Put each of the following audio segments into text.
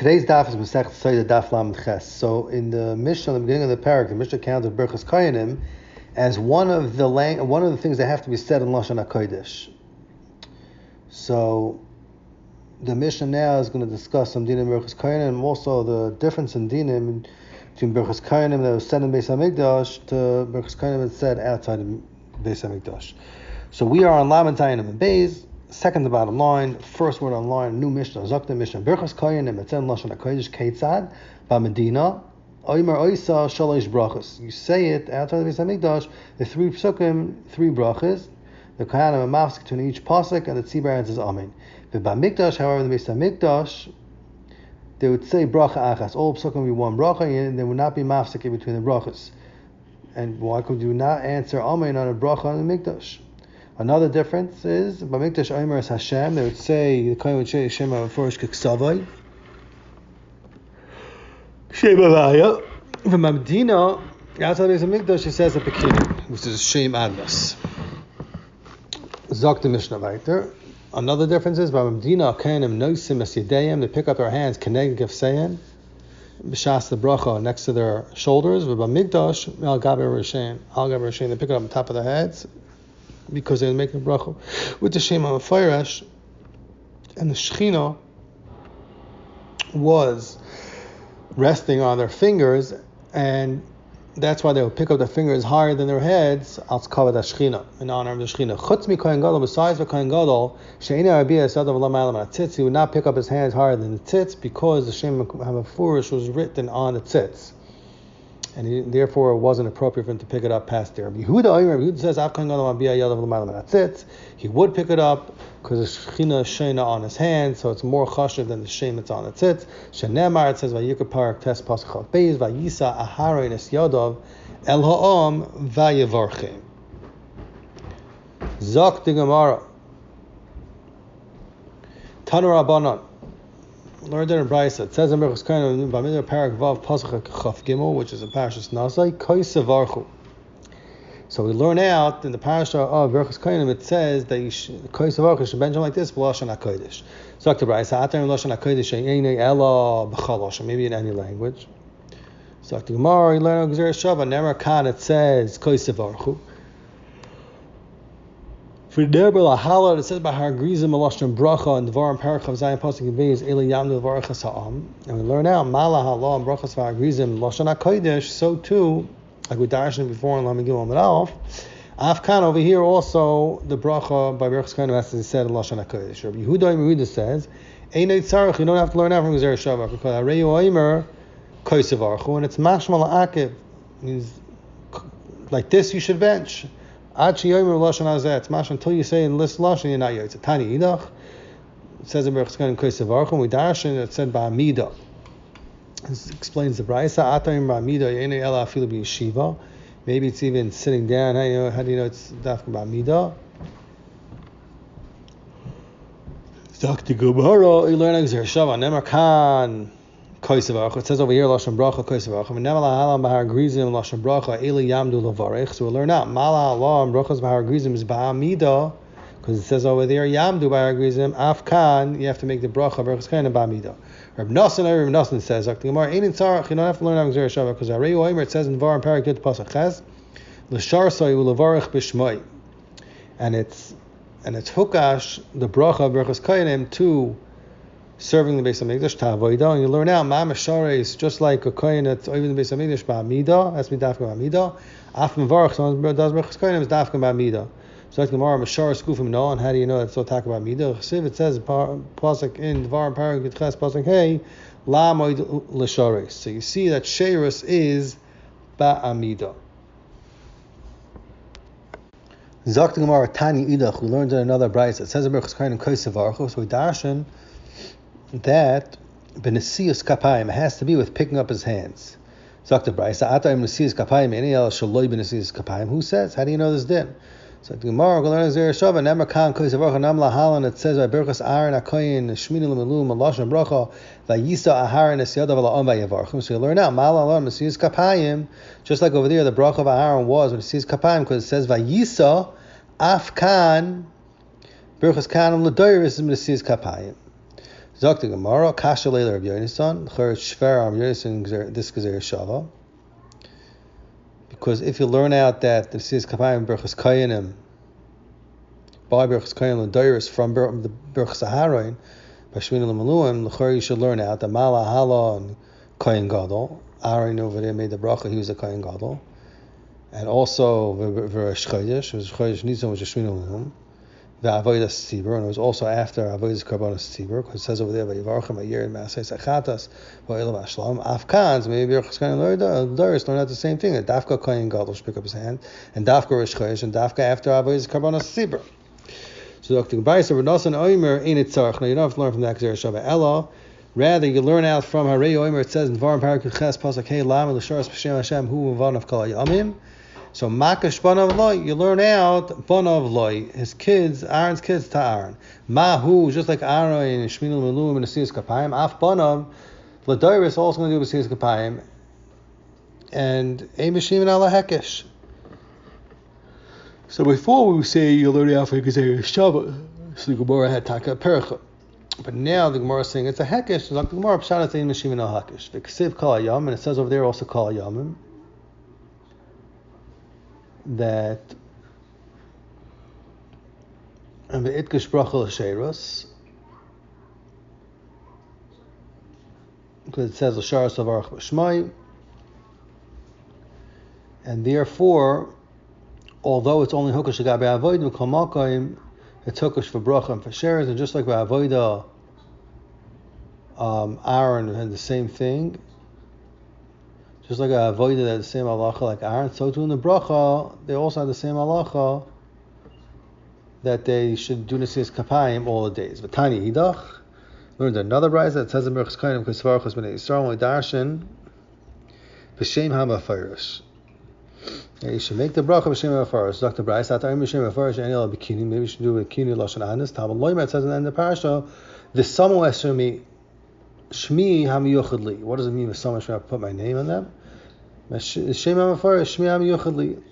Today's daf is Masech Sota Daf Lamed Ches. So in the Mishnah, at the beginning of the parak, the Mishnah counted Berachas Koyanim as one of the things that have to be said in Lashon HaKodesh. So the Mishnah now is going to discuss some dinim Berachas Koyanim, and also the difference in dinim between Berachas Koyanim that was said in Beis Hamikdash to Berachas Koyanim that was said outside of Beis Hamikdash. So we are on Lamed Zayin and Beis. Second to bottom line, first word on line, new Mishnah, Zakta Mishnah, Berachas Koyanim, it's in Lashon HaKodesh, Keitzad, Ba'Medina, Oimer Oisa, Shalosh Brachas. You say it outside of the Beis Hamikdash, the three psukim, three brachas, the Kohanim and Mafsik between each pasuk, and the Tzibur answers Amen. But Ba'Mikdash, however, in the Beis Hamikdash, they would say bracha achas. All psukim would be one bracha, and there would not be Mafsik in between the brachas. And why could you not answer Amen on a bracha on the Mikdash? Another difference is B'Mikdash Omer is Hashem. They would say the Kohen would say Shema first Kiksavai, Shema Vaya. From Medina, outside the Mikdash, it says a Pekinim, which is Shem Admas. Zok the Mishnah weiter. Another difference is Medina Kohenim Noisim Es Yedayim. They pick up their hands Keneg Gefsein, B'Shas the bracha next to their shoulders. B'Mikdash Al Gaber Rishain, Al Gaber Rishain. They pick it up on top of their heads, because they would make a bracha with the Shema Firash, and the Shechina was resting on their fingers, and that's why they would pick up their fingers higher than their heads. Al Tzkava Shechina, in honor of the Shechina. Chutz mi Kohen Gadol, besides the Kohen Gadol, She'ena Rabbi Yisadav Lamaylam HaTzitz, he would not pick up his hands higher than the tzitz, because the Shema Firash was written on the tzitz, and therefore it wasn't appropriate for him to pick it up past there. Yehuda says, he would pick it up because the Shechina is Shena on his hand, so it's more chashiv than the Shem that's on the tzitz. Shenemar, it says, Vayikar Parak Tes Pasach Beis, Vayisa Aharon Es Yadav El Ha'am Vayevarchem. Zok the Gemara. Tanur Rabbanan. Learned it in Brisa. It says in Berachas Koyanim, B'Midbar Parak Vav Pasach Chaf Gimel, which is a Parashas Nasai, Koisavarchu. So we learn out in the Parasha of Berachas Koyanim, it says that Koisavarchu should mention like this, B'Lashon HaKodesh. So the Brisa, Atar Lashon HaKodesh She'enei Ela B'Chalosh, maybe in any language. So the Gemara, you learn on Gzer Shava, Nemar Khan, it says Koisavarchu. For Derbel Ahala, it says by Har Grizim Malashon Bracha and Devarim Parachav Zayin Pasuk Beis Eli Yamdu Varachas Ha'am, and we learn out Mala Hala and Brachas Har Grizim Lashon HaKodesh. So too, like we darshan before in Lamed Gimel Amud Aleph, Afkan over here also the Bracha by Berachas Koyanim as it said in Lashon HaKodesh. Rabbi Yehuda says, Einay Tzarech, you don't have to learn out from Gzer Shavah because Areyu Oimer Koisavarchu, and it's Mashmal Akiv, means like this you should bench. Until you say in list lashon, you're not yotze. Tani idach. It says in Berachas Koyanim Koisavarchu. We darshan it said ba'amida. This explains the braysa. Atayim ba'amida yeinei ela afilu b'yeshiva. Maybe it's even sitting down. How do you know it's dafka ba'amida? Zakti Gemara. You learn Gzer Shava. Nemar Khan Koisavarchu. It says over here lashon bracha Koisavarchu. Nemal halam b'har grizim lashon bracha eli yamdu levarech. So we learn out mala halam brachas b'har grizim is ba'amida, because it says over there yamdu b'har grizim afkan. You have to make the bracha berachas koyanim ba'amida. Reb Nosson says like the Gemara ain't tzarach. You don't have to learn out Gzer Shava because Arei Oimer it says in Devarim Parak Yud Pasuk Ches l'shar soy ulevarech b'shmoi, and it's hukash the bracha berachas koyanim to serving the Beis Hamikdash Tavoida, and you learn out Ma'amashare is just like a kohen that's even the Beis Hamikdash Ba'amida. That's me dafka Ba'amida. Af Mevarach, someone does Berachas Koyanim is dafka Ba'amida. So like Gemara Mashar Skufim No, and how do you know that's so talk about Ba'amida? Chesiv it says pasuk in Devarim Parak Yitches pasuk Hey La Moed L'Shares. So you see that Sheirus is Ba'amida. Zok the Gemara Tani Idach. We learned in another brayse. It says in Berachas Koyanim Koisavarchu. So we darshan that b'nesiyas kapayim has to be with picking up his hands. Zakta Braysa Atayim nesiyas kapayim any el shaloi b'nesiyas kapayim. Who says? How do you know this din? So the Gemara learn Gzer Shava Nemar Khan Koisavarchu Nam Lahalan. It says by Berachas Aaron Akoyin Shmini L'Melum Malashon Bracha Vayisa Aharon Es Yadav La'om Vayevarchum. So you learn out Mala Alam nesiyas kapayim, just like over there the bracha of Aaron was with nesiyas kapayim, because it says Vayisa Afkan Berachas Kanim L'Doyer is nesiyas kapayim. Zok the Gemara, Kasha Leila Rabbi Yonasan, Cheret Shver Rabbi Yonasan, this Gezer Shava. Because if you learn out that the Sis Kapayim Berchas Kayanim, by Berchas Kayanim L'Dairis from the Berchas Aharon, by Shmini L'Maluim, L'Chor you should learn out that Mala Hala and Kayin Gadol. Aaron over there made the bracha, he was a Kayin Gadol. And also V'Rosh Chodesh, was Chodesh Nisan, was a Shmini L'Maluim. V'Avodas Tzibur, and it was also after Avodas Karbanos Tzibur, because it says over there, V'Yivarchem Ayir and Maaseh Sachatas, V'Olam Ashlam, Afkans, maybe Berchas Kayin L'Dairis learn out the same thing. Dafka Kayin Gadol should pick up his hand, and Dafka Rosh Chodesh, and Dafka after Avodas Karbanos Tzibur. So Dr. Gabayis of Renasan Oimer Ein Tzarch. Now you don't have to learn from the Gezer Shava Ella. Rather, you learn out from Harei Oimer. It says in Varam Parakut Ches Pasuk Hey Lam L'Sharas B'Shem Hashem Hu Vanav Kol Yamim. So Makash Banav Loi. You learn out Banav Loi. His kids, Aaron's kids to Aaron. Mahu, just like Aaron and Shmini L'Maluim and Asiyas Kapayim. Af Banav L'Dairis also going to do Asiyas Kapayim. And Ein B'Shim and Allah Hekesh. So before we say you learn out from Gezer Shava, so the Gemara had Taka Pericha. But now the Gemara is saying it's a Hekesh. So the Gemara Pshat is saying Meshim no Hekesh. The Ksiv Kal Hayam, and it says over there also Kal Hayamim, that and the Itkish Bracha L'Sheiros, because it says L'Sharas Avarach B'Shmai, and therefore, although it's only Hukash Agabe Avodah, V'Kol Makayim, it's Hukash for Bracha and for Sheres, and just like by Avodah, Aaron had the same thing. Just like Avodah had the same halacha like Aaron, so too in the Bracha, they also had the same halacha that they should do Nesiyas Kapayim all the days. But Tani Hidach learned another brayz that says in Berchas Kayanim K'Svarachos B'nei Yisrael when darshan B'Shem HaMafarish. You should make the bracha b'shem ha'afarish. Dr. Bryce, that I'm b'shem ha'afarish and el bikini. Maybe you should do a bikini lashon anis. Talmud Loimer says in the end of the parasha, the samu esremi shmi hamiyuchadli. What does it mean? The samu should I put my name on them? B'shem ha'afarish shmi hamiyuchadli.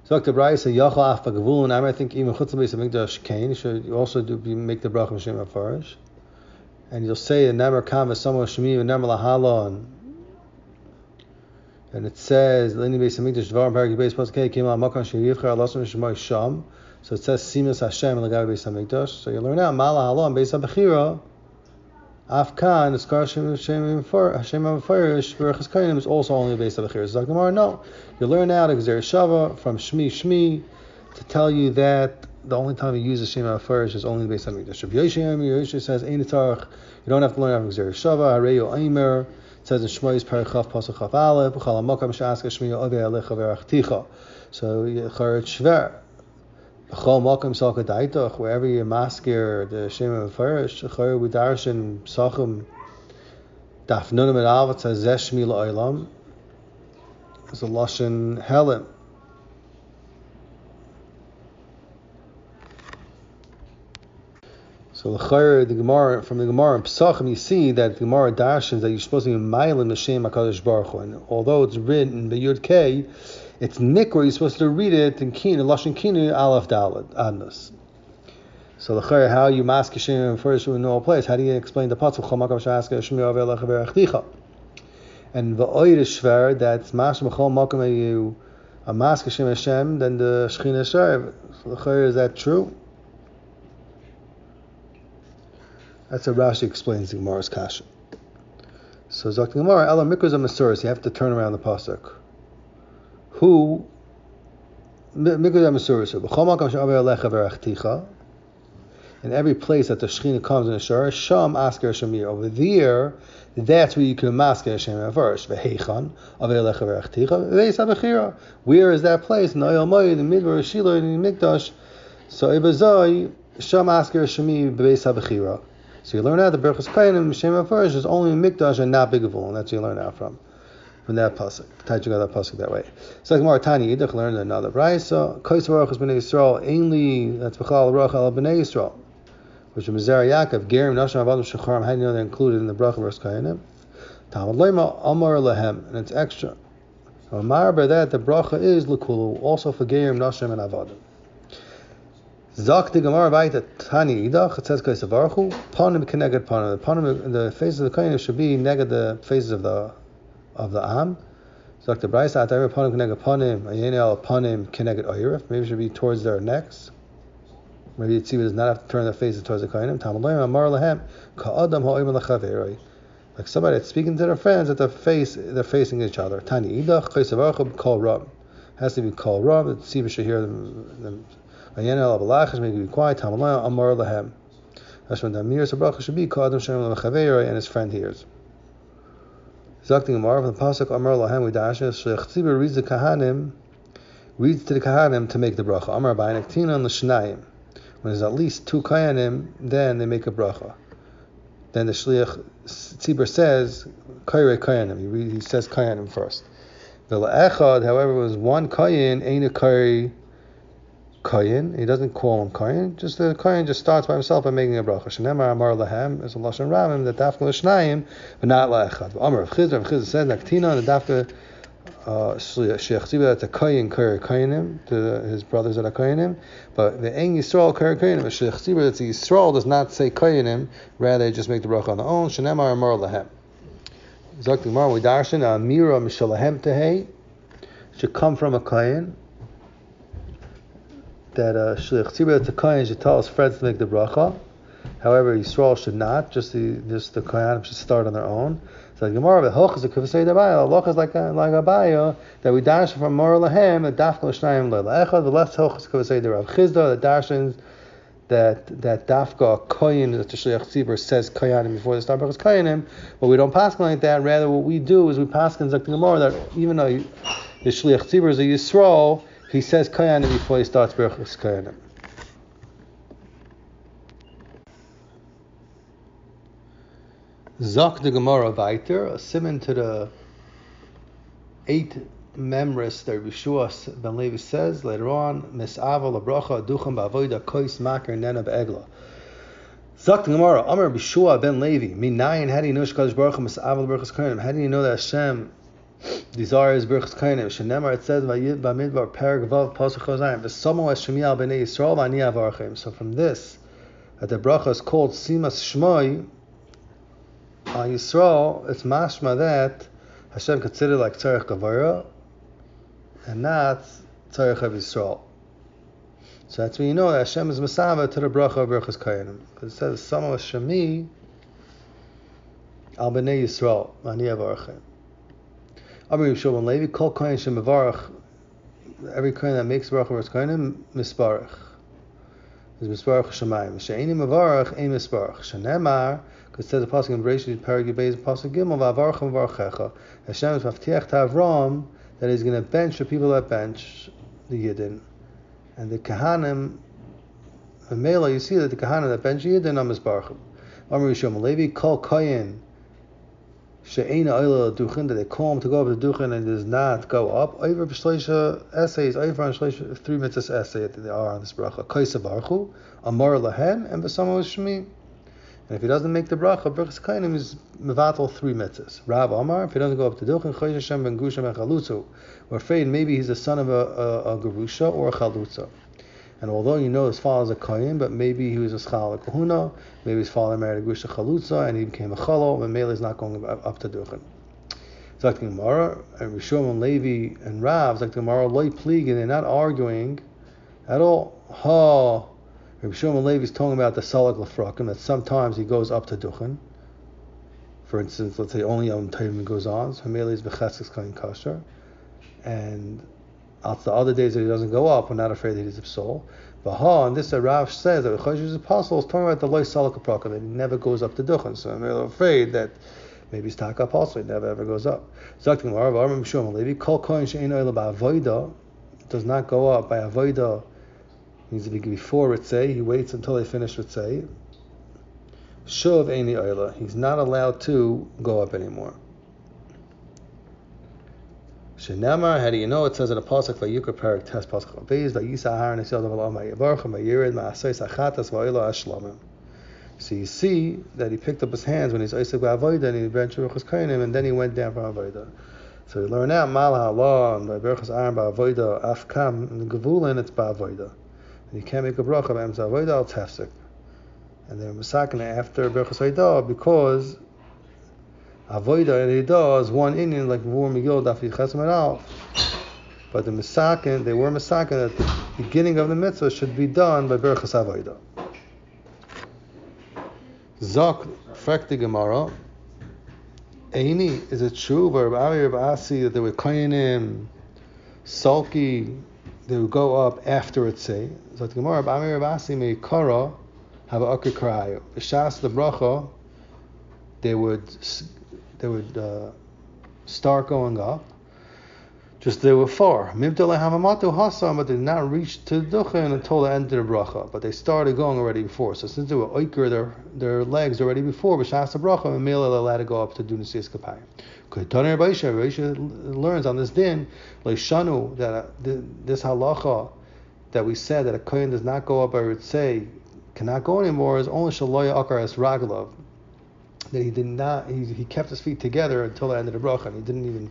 So Dr. Bryce, yachal af b'gavul, and I think even chutzah b'is hamikdash kain. You should also make the bracha b'shem ha'afarish, and you'll say a nemer kam v'samu shmi v'nemer lahala. And it says, so it says Simas Hashem and Lagav Beis Hamikdash. So you learn out Mala Hala and Beis Habechira. Afkan Eskar Hashem Hamafarish Berachas Kayanim is also only Beis Habechira. So Gemara, no. You learn out Gezer Shava from Shmi to tell you that the only time you use Hashem Hamafarish is only Beis Hamikdash. Rabbi Yoshi says Ein Tzarch. You don't have to learn out from Gezer Shava. Hareyo Aimer. It says in Shmois Perichav Pasuk Chav Aleph, B'chal HaMokam She'aska Shmiya Ovei Alecha V'Erachticha. So Cheret Shver, B'chal Mokam Salka Daitach, wherever you masker the Shem Mefarish, Cheret U'Darshan Psachim Daf Nunim and Alvat says Zeh Shmi L'Olam. It's a Lashon Helen. So the Gemara, from the Gemara in Pesachim, you see that the Gemara darshans that you're supposed to be mailing the Shem HaKadosh Baruch Hu. And although it's written in the Yud Kei, it's Nikra, you're supposed to read it in Kinu, Lashon Kinu, Aleph Daled, Adnus. So the how you mask Shem first in no place, how do you explain the Pasuk, Chol Makam She'aska Shmi Ovei Alecha V'Erachticha? And the Oid is Shver, that's Mash B'chol Makam that you mask Hashem, then the Shechina Shver. So the is that true? That's how Rashi explains the Gemara's kasha. So Zok the Gemara, Ela Mikras HaMasuros, you have to turn around the pasuk. Who Mikras HaMasuros, B'chol Makam She'Ovei Alecha V'Erachticha. In every place that the Shechina comes in the Shar, Sham Asker Shamir. Over there, that's where you can masker Hashem first. V'heichan Ovei Alecha V'Erachticha V'Beis HaBechira. Where is that place? Noyel Moed, the Midbar, Shiloh, in the Mikdash. So Ibazai Sham Asker Shamir B'Beis HaBechira. So you learn out the Berachas Kayanim Shem HaFarish is only in Mikdash and not Bigavul, and that's what you learn out from that pasuk. Taiju got that pasuk that way. So like Maratani Yidach learned another brayso. Kois Varachas B'nei Yisrael ainly that's B'chal Rachel Al B'nei Yisrael, which is Mizar Yaakov Gerim Nashon Avadim Shecharim. How do you know they're included in the Bracha Berachas Kayanim? Talmud Leima Amar Lehem, and it's extra. Amar by that the Bracha is L'Kulu, also for Gerim Nashon and Avadim. Zak the Gemara Baita Tani Idach. It says Kaisa Baruchu Panim Keneged Panim. The faces of the Kohanim should be neged the faces of the Am. Zak the Braysa Atayir Panim Keneged Panim. Ayenel Panim Keneged Oyref. Maybe it should be towards their necks. Maybe the tzibah does not have to turn their faces towards the Kohanim. Tamalayim Amar Lahem Ka'adam Ha'oim Lachaveroi. Like somebody that's speaking to their friends that they're facing each other. Tani Idach Kaisa Baruchu Kol Ram. Has to be Kol Ram. The tzibah should hear them. Ayenel Abalachish may be quiet. Tamalayim Amar Lahem. Hashman Damir Sabracha should be Ka'adam Shem Lachaveroi, and his friend hears. Zakting Amar from the pasuk Amar Lahem we dash Shech tzibah reads to the Kahanim to make the bracha. Amar Bainik Tina and L'Shnayim. When there's at least two Kayanim, then they make a bracha. Then the Shliach Tzibur says, Kayrei Kayanim. He says Kayanim first. The La'echad, however, was one Kayin, ain't a Kayin. He doesn't call him Kayin. Just the Kayin just starts by himself by making a bracha. Shenemar Amar Lahem is a Lashon Ramim, the Dafka L'Shnayim, but not La'echad. Amar of Chizr says, Naktina, the Dafka Sheikh Tzibah, that's a Kayin Kayanim, to his brothers that are Kayanim, but the Ein Yisrael Kayanim, Sheikh Tzibah, that's Yisrael, does not say Kayanim, rather just make the bracha on their own. Shenemar Amar Lahem. Zok Gemara we darshan Amira Mishalahem Tehei should come from a Kayin. That Sheikh Tzibah, that's a Kayin, should tell his friends to make the bracha. However, Yisrael should not. Just the Kayanim should start on their own. So the Gemara of Hoch is a kavasei dabaya. Loch is like a baya that we dash from Mor Lahem, the Dafka L'Shnayim Le'Echad. The left Hoch is kavasei Rav Chizda, the darshans that Dafka Koyin that the Shliach Tzibur says Kayanim before the start is Kayanim, but we don't pass like that. Rather, what we do is we pass in the Gemara that even though the Shliach Tzibur is a Yisrael, he says Kayanim before he starts Berachos Kayanim. Zok the Gemara Viter, a simon to the 8 memris that Yeshua ben Levi says later on, Mis'ava labracha duchem ba'avoida kois makar nena be'egla. Zok the Gemara, Amar Yeshua ben Levi, minayin, how do you know Shkadosh Baruch Hu Mis'ava labrachas koinim? How do you know that Hashem desires berachas koinim? Shenemar, it says Vayid ba'midbar perek vav pasuk chozayim v'somo Hashem yal b'nei Yisrael v'ani avarchem. So from this, that the bracha is called Simas Shmoi on Yisrael, it's mashma that Hashem considered like tzarech gavara and not tzarech of Yisrael. So that's when you know that Hashem is masava to the bracha of berachas kayanim, because it says Samo Shemi al b'nei Yisrael ani avarchem. Amar Yeshua ben Levi kol kayin shem mevarach, every kayin that makes bracha berachas kayanim misparach is misparach shemayim. She'eni mevarach ein misparach. Shenemar, because it says the pasuk in Bereshit Parag Yibei pasuk Gimel v'avarchem v'archecha. Hashem is maftiach to Avram that he's going to bench the people that bench the Yidden, and the Kahanim. In Mela, you see that the Kahanim that bench the Yidden are misbarchim. Amar Yishom Levi kol koyin she'ena oila duchin, that they call him to go up the duchin and does not go up. Over b'shleisha essays, over on shleisha 3 mitzvahs essay that they are on this bracha. Kaisa barchu amar lahem and v'samo shmi. And if he doesn't make the bracha, berachas kayanim is mevatel 3 mitzvahs. Rav Amar, if he doesn't go up to duchin, chodesh Hashem ben gusha ben chalutzu. We're afraid maybe he's the son of a gerusha or a chalutza. And although you know his father's a kayin, but maybe he was a schal kahuna, maybe his father married a gerusha chalutza and he became a chalo, and Mele is not going up to duchin. Zak the Gemara, and Rishon and Levi and Rav, Zak the Gemara, loy plig, and they're not arguing at all. Ha. Rabbi Shimon Levi is talking about the Salak Lefrakim, that sometimes he goes up to Duchen. For instance, let's say only Yom Tovim goes on, so Mele is Becheskes Kain Kasher. And out the other days that he doesn't go up, we're not afraid that he's a psal. But and this Rav says that the Choshesh Apostle is talking about the Loy Salak Lefrakim, that he never goes up to Duchen. So I'm really afraid that maybe he's Taka Apostle, he never ever goes up. Zaktim Arav, Rabbi Shimon Levi, Kol Kohen She'ein Oila Ba'avoida, does not go up by Avoida. Needs to be before Ritzei. He waits until they finish Ritzei. Shuv Eini Oila. He's not allowed to go up anymore. Shenamar, how do you know? It says in a pasuk Vayikra Parak Tes Pasuk Chaviz Vayisa Aharon Yisrael V'Lo Ma'Yavarchem Vayired Ma'asais Achatas V'Oila Ashlamim. So you see that he picked up his hands when he's Isaac Ba'Avoida and he bench Berachas Kainim, and then he went down from Avoida. So we learn out Mal HaLah and Berachas Aharon Ba'Avoida Afkam, and the Gevulin it's Ba'Avoida. and you can't make a bracha b'emtza avodah al tefsek. And they're masakin after berachas haidah because avodah and haidah is one Indian like Vur Migil Daf Yomi Daf. But the masakin, they were masakin that the beginning of the mitzvah should be done by berachas avodah. Zok frekti Gemara. Eini, is it true by Rabbi Asi that they were koyanim, sulky, they would go up after it say? So the Gemara, Rabbi Asi may kara have a akar karayu. B'shas the bracha, they would start going up. Just they were far. Mibdalei havamatu hasam, but they did not reach to the duchen until the end of the bracha. But they started going already before. So since they were oiker their legs already before, b'shas the bracha, and Mela allowed to go up to do Nesias Kapayim. K'taner Rabbi learns on this din, leishanu, that this halacha that we said that a kohen does not go up, I would say, cannot go anymore, is only shaloya akar es raglav. That he did not, he kept his feet together until the end of the bracha, and he didn't even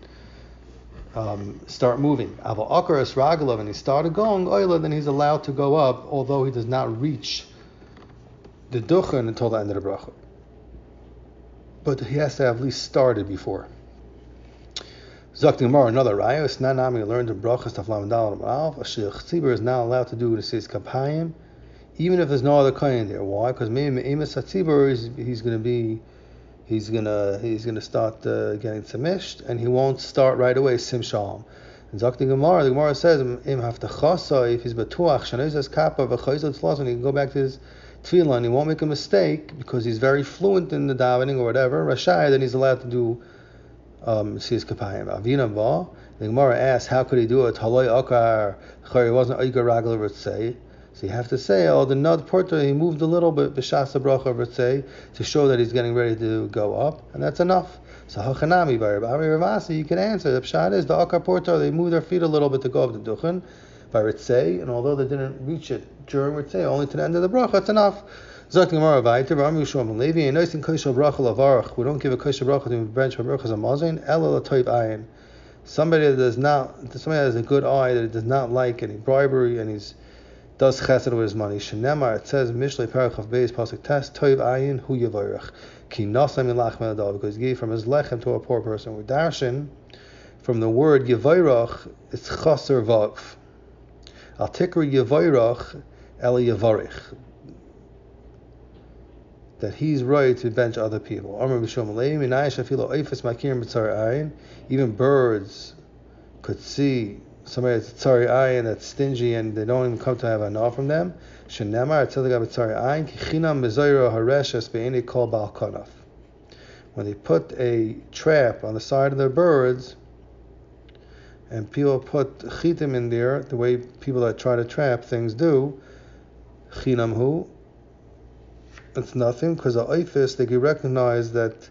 start moving. Aval akar es raglav, and he started going, oila, then he's allowed to go up, although he does not reach the duchen until the end of the bracha. But he has to have at least started before. Zakti Gemara, another raya, it's not nami learned in brachas taflam dal ma'al. A shlich tzibur is not allowed to do the Nesias Kapayim, even if there's no other kohen there. Why? Because maybe me'emes hatzibur he's gonna start getting tzamished, and he won't start right away sim shalom. And Zakti Gemara, the Gemara says im haftachasa, if he's batuach shanezes kappa v'chayzot tzlas, and he can go back to his tefillah and he won't make a mistake because he's very fluent in the davening or whatever. Rashai, then he's allowed to do Nesias Kapayim. Avina ba, the Gemara asks, how could he do it? Haloi akar, he wasn't aikar ragla ritzei. So you have to say, the nud porta, he moved a little bit b'shas bracha ritzei to show that he's getting ready to go up, and that's enough. So hachanami by Rabbi Ravasi, you can answer. The pshat is the akar porta, they move their feet a little bit to go up the duchen by ritzei, and although they didn't reach it during ritzei, only to the end of the bracha, it's enough. Zok Gemara vayter, B'Amri Yishom Levi, and noising kosher bracha lavarach. We don't give a kosher bracha to bench from brachas amazon. Ela latoiv ayin. Somebody that has a good eye that does not like any bribery and he's does chesed with his money. Shenemar, it says Mishlei Parach of Beis pasuk test toiv ayin hu yavarach ki nasam milach meladal, because he gave from his lechem to a poor person. With darshan from the word yavarach, it's chaser vav. Al tikri yavarach el yavarich, that he's right to bench other people. Even birds could see somebody that's tzari ayin, that's stingy, and they don't even come to have enough from them. When they put a trap on the side of their birds, and people put chitim in there, the way people that try to trap things do, chinam hu, it's nothing, because the oifis, they can recognize that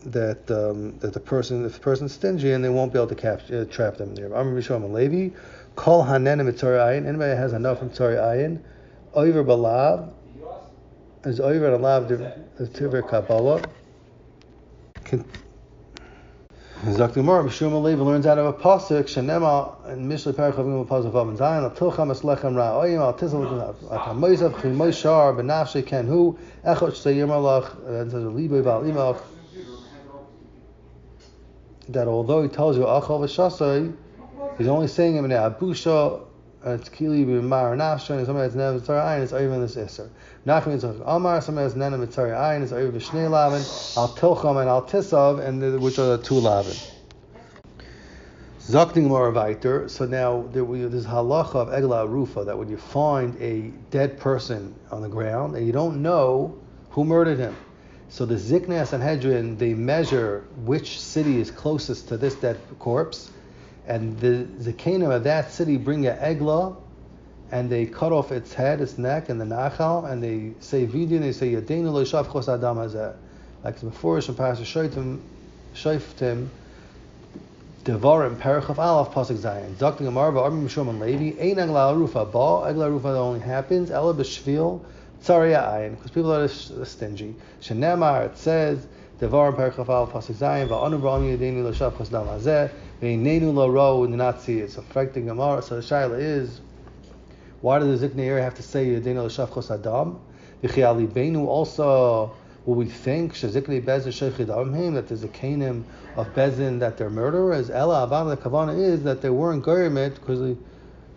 if the person's stingy, and they won't be able to trap them there. Amr Bishom and Levi, Kol Hanenim Mitzari Ayin. Anybody that has enough from Mitzari Ayin, Oiver Balav, is Oiver Alav the Tiver Kabbalah. Zakti Gemara, Bishom and Levi learns out of a pasuk Shenema and Mishlei Parach Avim pasuk Vav and Zayin. Al Tilcham Eslechem Ra'oyim Al Tizel Atamoizav Chimoishar Benafshe Kenhu Echot Shtayim Alach, and says Liboy Val Imach, that although he tells you Achal V'Shasai, he's only saying him in Abusha, and it's Kili B'Mar Nafsha, and somebody that's Nev Mitzari Ayin, it's over in this Isser. Nachman is Amar, somebody that's Nev Mitzari Ayin, it's over B'Shnei Lavin, Al Tilcham and Al Tisav, and which are the two Lavin. Zakting Mor Vaiter. So now there's halacha of Egla Rufa, that when you find a dead person on the ground and you don't know who murdered him, so the Ziknei Sanhedrin, they measure which city is closest to this dead corpse, and the Zikanim of that city bring a Egla, and they cut off its head, its neck, and the nachal, and they say Vidin, they say Yadeinu lo yishafchos adam hazeh. Like before, Shemparasha Shoiftim, Devarim, Perichav Alaf, Pasuk Zayin. Zakting Amarva, Armin Mishom and Levi, Ein Egla Rufa Ba, Egla Rufa that only happens, Ela B'Shvil, Tzaria Ayin, because people are stingy. Shenemar, it says, Devarim, Perichav Alaf, Pasuk Zayin, Va'anu B'Am Yadeinu lo yishafchos adam hazeh, Ve'inenu lo ro, we do not see it. So affecting Gemara, so the shaila is, Why did the Ziknei have to say Yadenu l'Shafchos Adam? V'chi Alibenu also, will we think Shaziknei Bezin Sheichid Amhim, that there's a Kanim of Bezin that they're murderers? Ella Avam, the Kavana is that they weren't Gerimet because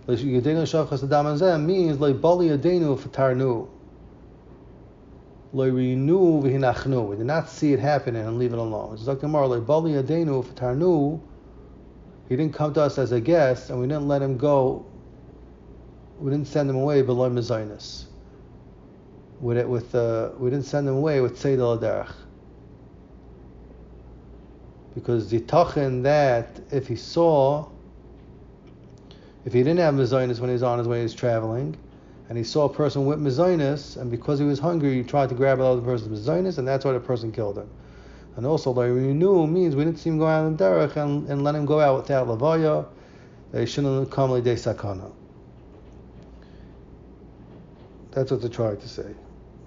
Yadenu l'Shafchos Adam Azem means like Bali Yadenu F'tarnu. Like renew v'hinachnu. We did not see it happening and leave it alone. It's like Gemara, like Bali Yadenu F'tarnu. He didn't come to us as a guest, and we didn't let him go. We didn't send him away below Mezainis. We didn't send him away with Seidel Aderech. Because the tachin that if he didn't have Mezainis when he was on his way, he was traveling, and he saw a person with Mezainis, and because he was hungry, he tried to grab another person's Mezainis, and that's why the person killed him. And also, like we knew means we didn't see him go out in the derech and let him go out without lavaya. They shouldn't come lidei sakana. That's what they're trying to say.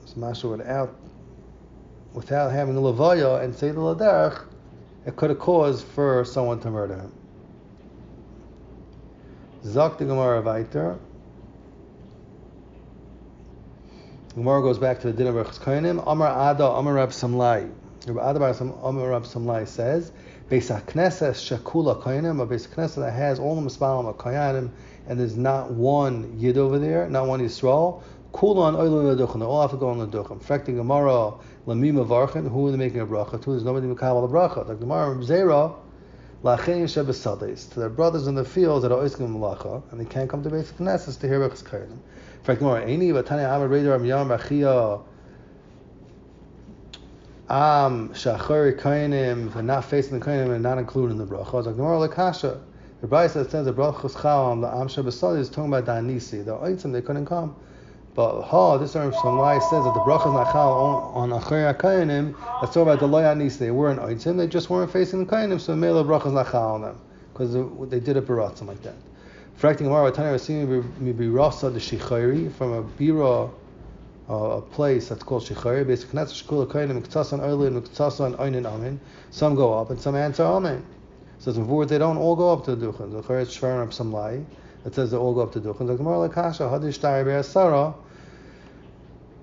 It's masha without having a lavaya and say the derech, it could have caused for someone to murder him. Zak the Gemara weiter. Gemara goes back to the din of Rechus Kohanim. Amar Ada, Amar Rab Samlai. Rab Samlai says, Beis HaKnesses Shekula Kohanim, a Beis HaKnesses that has all the Mispalim Kohanim, and there's not one Yid over there, not one Yisrael. Kulan Oilu Laduchan, they all have to go on Laduchan. Fracting Gemara, Lamim Avarchan, who are they making a bracha to? There's nobody Mekabal a bracha. Like Gemara Zera, Lachin Shebesades, to their brothers in the fields that are Oiskim Malacha, and they can't come to Beis HaKnesses to hear Rechus Kohanim. Fracting Gemara, Eini, Vatani Amar Reder Am Yam Rachia, Shachari Kohanim, and not facing the Kohanim and not including the bracha. It's like Gemara Lekasha. The Brayso that says the brachos chalam, the Am Shebesades is talking about Danisi. The Oitzim, they couldn't come. But this Reb Samlai says that the brachas nachal on Achari Kohanim, that's talking about the Lo Yanisi. They weren't Oitzim, they just weren't facing the Kohanim, so made the brachas nachal on them because they did it baratzim like that. Fracting Gemara, Tanya Rasimi Birasa the Shichari from a bira. A place that's called Shechari, basically Shekula Kohanim, K'tzasan Oilin, K'tzasan Oinin Amin. Some go up and some answer Amin. So they don't all go up to the Duchan. The Chayet Shvarim of Samlai that says they all go up to the Duchan. The Gemara Lekasha Hadish Tari Be'asara.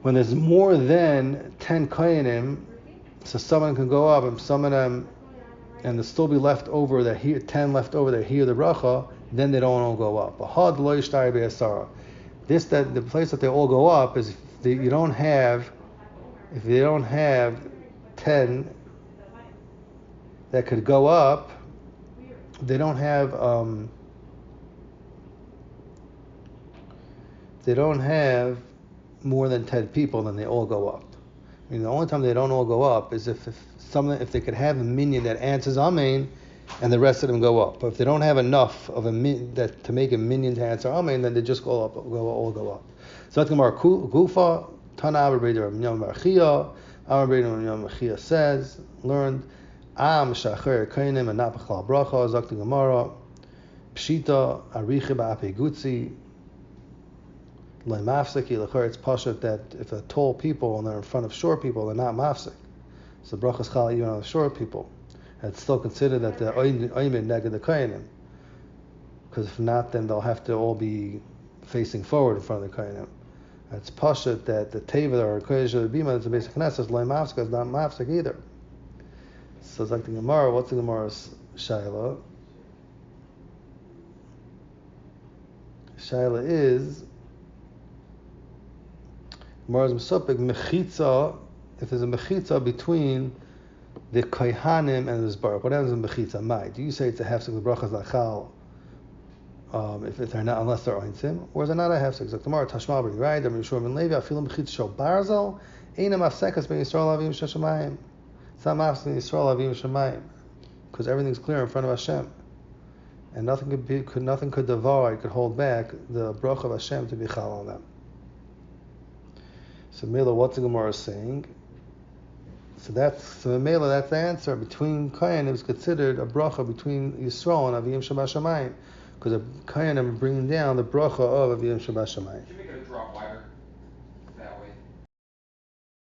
When there's more than 10 Kohanim, so someone can go up and some of them, and there still be left over that 10 left over that hear the bracha, then they don't all go up. But Had Lo Yishtari Be'asara. The place that they all go up is if they don't have 10 that could go up, they don't have more than 10 people, then they all go up. I mean, the only time they don't all go up is if they could have a minion that answers Amen, and the rest of them go up. But if they don't have enough of that to make a minion to answer Amen, then they just all go up. So that's Gemara Gufa, Tana Abreder Yom Marchia. Abreder Yom Marchia says, learned Am Shacher Kohanim and not B'chal Bracha. Zakti Gemara Pshita Ariche Ba'ape Gutzi Lo Mafseki L'chor. It's pashut that if they're tall people and they're in front of short people, they're not mafsek. So brachas chal even on the short people. And it's still considered that they're oimed neged the Kohanim. Because if not, then they'll have to all be facing forward in front of the Kohanim. It's pashut that the teva or kodesh or the bima that's a basic knesset loy mafsek is not mafsek either. So it's like the Gemara. What's the Gemara's shaila? Shaila is Gemara's mesopik mechitza. If there's a mechitza between the kohanim and the zbarach, what happens in mechitza? Mai? Do you say it's a hefsek the brachas lachal? If they're not, unless they're ointim, or is it not a hefsek? Zok tomorrow tashmal b'ri right. Am Yeshua ben Levi afilim b'chitz shel barzel eina mafsekas ben Yisrael avim sheshamayim. It's not mafsek Yisrael avim sheshamayim because everything's clear in front of Hashem, and nothing could divide, could hold back the bracha of Hashem to be chal on them. So Mela, what's the Gemara saying? So that's the answer. Between Kohen, it was considered a bracha between Yisrael and Aviyim Shabbat Shamayim. Because the Kohen are bringing down the bracha of Aviyim Shabbat Shamayim. Should we make it a drop wider?